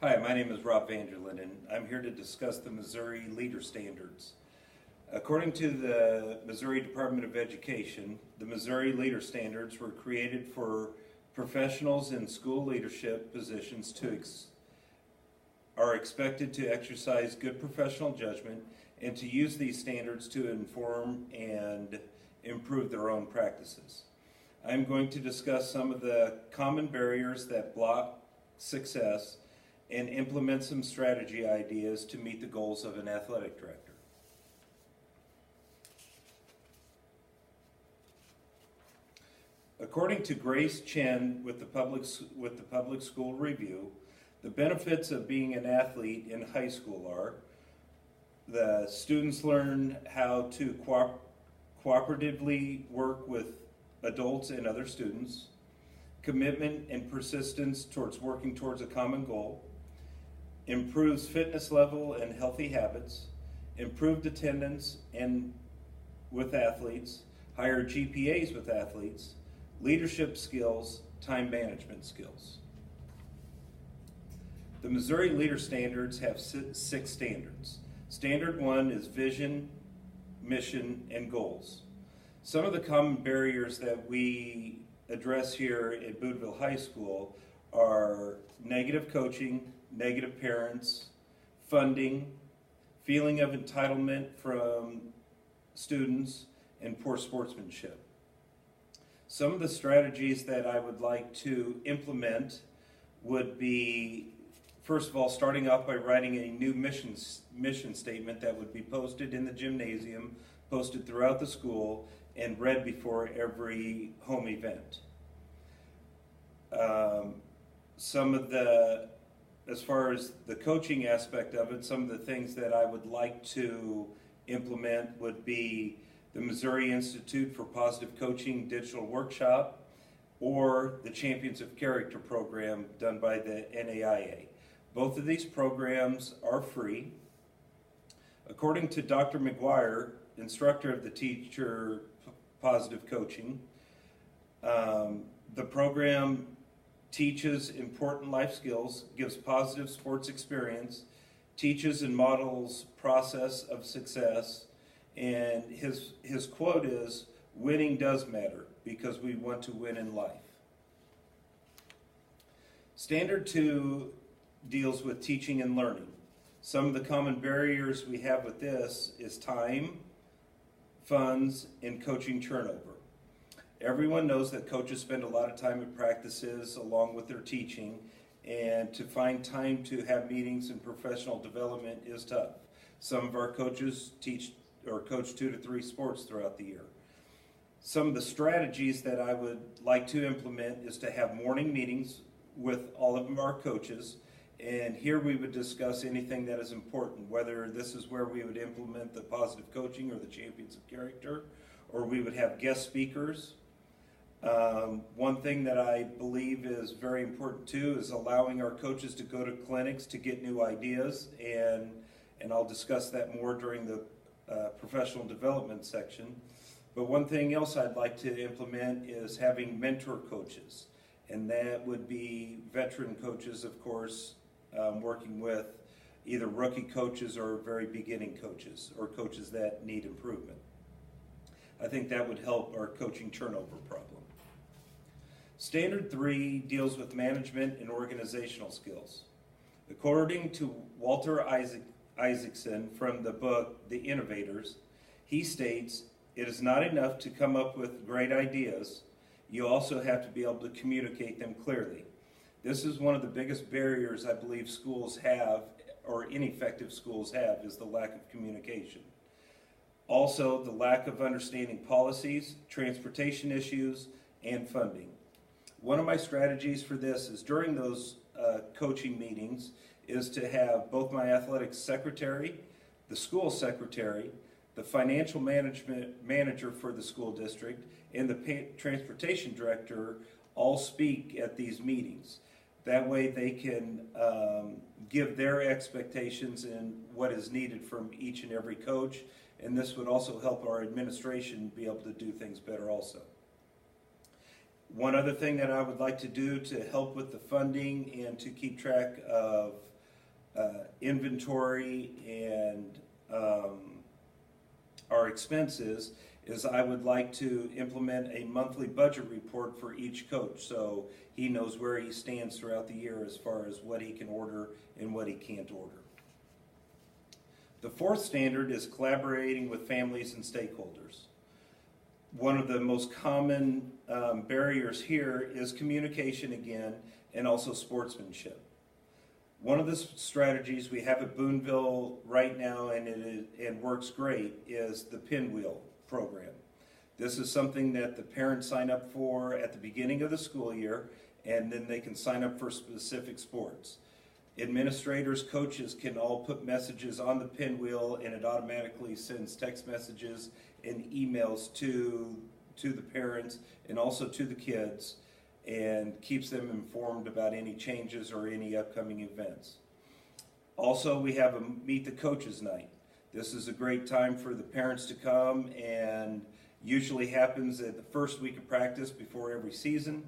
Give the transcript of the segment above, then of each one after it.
Hi, my name is Rob Vanderlyn, and I'm here to discuss the Missouri Leader Standards. According to the Missouri Department of Education, the Missouri Leader Standards were created for professionals in school leadership positions are expected to exercise good professional judgment and to use these standards to inform and improve their own practices. I'm going to discuss some of the common barriers that block success and implement some strategy ideas to meet the goals of an athletic director. According to Grace Chen with the Public School Review, the benefits of being an athlete in high school are: the students learn how to cooperatively work with adults and other students, commitment and persistence towards working towards a common goal, improves fitness level and healthy habits, improved attendance and with athletes, higher GPAs with athletes, leadership skills, time management skills. The Missouri Leader Standards have 6 standards. Standard 1 is vision, mission, and goals. Some of the common barriers that we address here at Boudville High School are negative coaching, negative parents, funding, feeling of entitlement from students, and poor sportsmanship. Some of the strategies that I would like to implement would be, first of all, starting off by writing a new mission statement that would be posted in the gymnasium, posted throughout the school, and read before every home event. As far as the coaching aspect of it, some of the things that I would like to implement would be the Missouri Institute for Positive Coaching digital workshop or the Champions of Character program done by the NAIA. Both of these programs are free. According to Dr. McGuire, instructor of the Teacher Positive Coaching, the program teaches important life skills, gives positive sports experience, teaches and models process of success, and his quote is, "Winning does matter because we want to win in life." Standard 2 deals with teaching and learning. Some of the common barriers we have with this is time, funds, and coaching turnover. Everyone knows that coaches spend a lot of time at practices along with their teaching, and to find time to have meetings and professional development is tough. Some of our coaches teach or coach 2 to 3 sports throughout the year. Some of the strategies that I would like to implement is to have morning meetings with all of our coaches, and here we would discuss anything that is important, whether this is where we would implement the positive coaching or the Champions of Character, or we would have guest speakers. One thing that I believe is very important too is allowing our coaches to go to clinics to get new ideas, and I'll discuss that more during the professional development section. But one thing else I'd like to implement is having mentor coaches, and that would be veteran coaches, of course, working with either rookie coaches or very beginning coaches or coaches that need improvement. I think that would help our coaching turnover problem. Standard 3 deals with management and organizational skills. According to Walter Isaacson from the book The Innovators, he states, "It is not enough to come up with great ideas. You also have to be able to communicate them clearly." This is one of the biggest barriers I believe schools have, or ineffective schools have, is the lack of communication. Also, the lack of understanding policies, transportation issues, and funding. One of my strategies for this is during those coaching meetings is to have both my athletics secretary, the school secretary, the financial management manager for the school district, and the transportation director all speak at these meetings. That way they can give their expectations and what is needed from each and every coach, and this would also help our administration be able to do things better also. One other thing that I would like to do to help with the funding and to keep track of inventory and our expenses, is I would like to implement a monthly budget report for each coach so he knows where he stands throughout the year as far as what he can order and what he can't order. The fourth standard is collaborating with families and stakeholders. One of the most common barriers here is communication again, and also sportsmanship. One of the strategies we have at Boonville right now, and it works great, is the Pinwheel program. This is something that the parents sign up for at the beginning of the school year, and then they can sign up for specific sports. Administrators, coaches can all put messages on the Pinwheel, and it automatically sends text messages and emails to the parents and also to the kids, and keeps them informed about any changes or any upcoming events. Also, we have a Meet the Coaches night. This is a great time for the parents to come, and usually happens at the first week of practice before every season,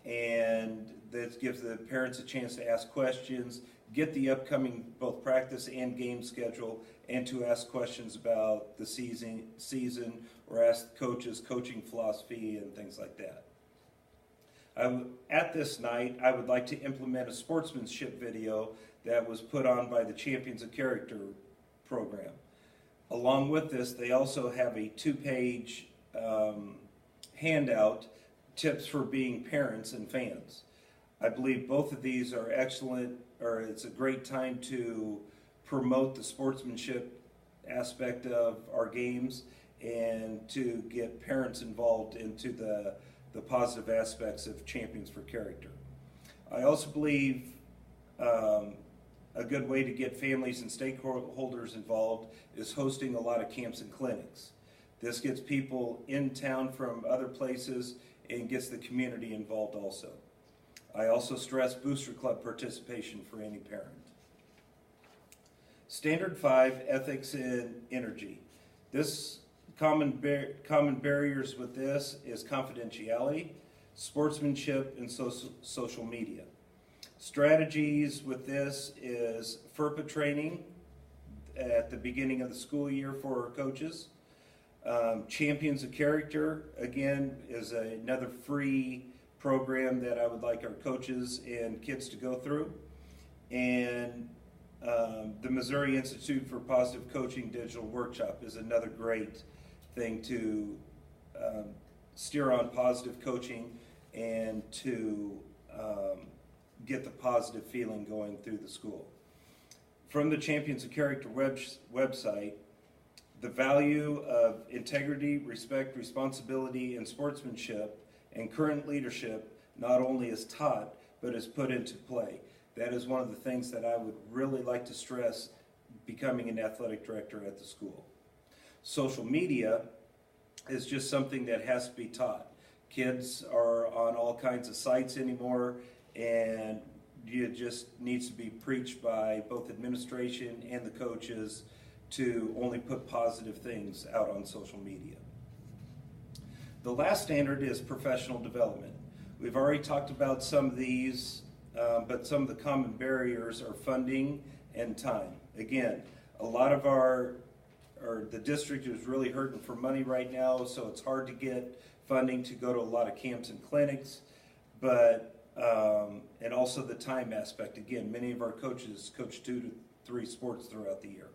and that gives the parents a chance to ask questions, get the upcoming both practice and game schedule, and to ask questions about the season or ask coaches coaching philosophy and things like that. At this night, I would like to implement a sportsmanship video that was put on by the Champions of Character program. Along with this, they also have a 2-page handout, tips for being parents and fans. I believe both of these are excellent, or it's a great time to promote the sportsmanship aspect of our games and to get parents involved into the positive aspects of Champions for Character. I also believe a good way to get families and stakeholders involved is hosting a lot of camps and clinics. This gets people in town from other places and gets the community involved also. I also stress booster club participation for any parent. Standard 5, ethics and energy. This common barriers with this is confidentiality, sportsmanship, and social media. Strategies with this is FERPA training at the beginning of the school year for our coaches. Champions of Character, again, is another free program that I would like our coaches and kids to go through. And the Missouri Institute for Positive Coaching Digital Workshop is another great thing to steer on positive coaching and to get the positive feeling going through the school. From the Champions of Character website, the value of integrity, respect, responsibility, and sportsmanship and current leadership not only is taught, but is put into play. That is one of the things that I would really like to stress becoming an athletic director at the school. Social media is just something that has to be taught. Kids are on all kinds of sites anymore, and it just needs to be preached by both administration and the coaches to only put positive things out on social media. The last standard is professional development. We've already talked about some of these, but some of the common barriers are funding and time. Again, a lot of the district is really hurting for money right now, so it's hard to get funding to go to a lot of camps and clinics, but and also the time aspect. Again, many of our coaches coach 2 to 3 sports throughout the year.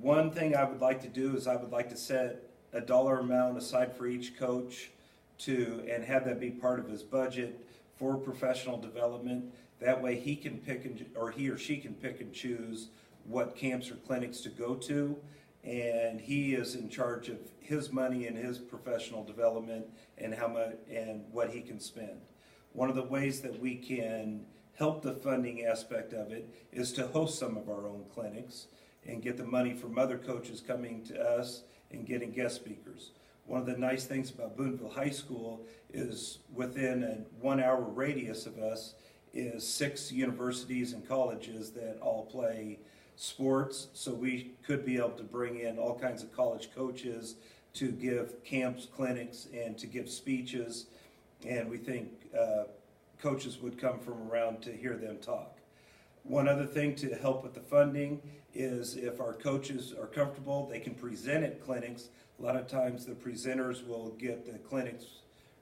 One thing I would like to do is I would like to set a dollar amount aside for each coach and have that be part of his budget for professional development. That way he can he or she can pick and choose what camps or clinics to go to, and he is in charge of his money and his professional development and how much and what he can spend. One of the ways that we can help the funding aspect of it is to host some of our own clinics and get the money from other coaches coming to us and getting guest speakers. One of the nice things about Boonville High School is within a 1-hour radius of us is 6 universities and colleges that all play sports, so we could be able to bring in all kinds of college coaches to give camps, clinics, and to give speeches, and we think coaches would come from around to hear them talk. One other thing to help with the funding is if our coaches are comfortable, they can present at clinics. A lot of times the presenters will get the clinics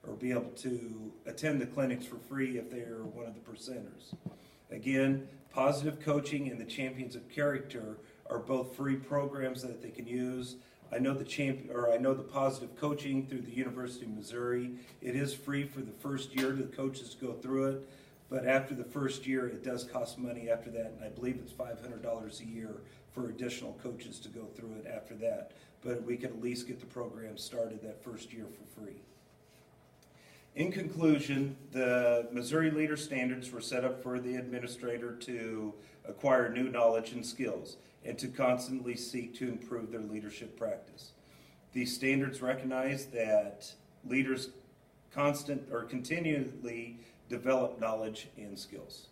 or be able to attend the clinics for free if they are one of the presenters. Again, Positive Coaching and the Champions of Character are both free programs that they can use. I know the Positive Coaching through the University of Missouri. It is free for the first year to the coaches to go through it, but after the first year, it does cost money after that, and I believe it's $500 a year for additional coaches to go through it after that. But we could at least get the program started that first year for free. In conclusion, the Missouri Leader Standards were set up for the administrator to acquire new knowledge and skills and to constantly seek to improve their leadership practice. These standards recognize that leaders continually develop knowledge and skills.